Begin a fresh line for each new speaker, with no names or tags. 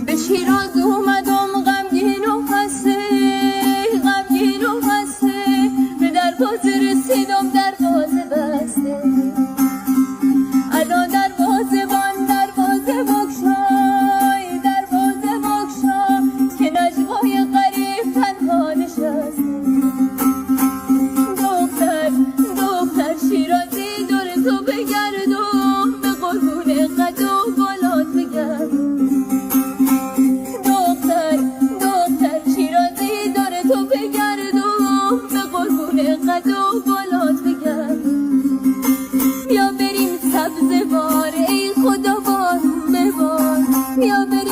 به شیراز اومدم غمگین و خسته، غمگین و خسته، به دروازه رسیدم دروازه بسته. الان دروازه بان دروازه بگشای، دروازه بگشا که نجوای غریب تنها نشسته. دختر دختر شیرازی دور تو بگردم، به قربون قد و بالات بگردم. دختر دختر شیرازی دور تو بگردم، به قربون قد و بالات بگردم. بیا بریم سبزوار ای خدا بارون ببار، بیا بریم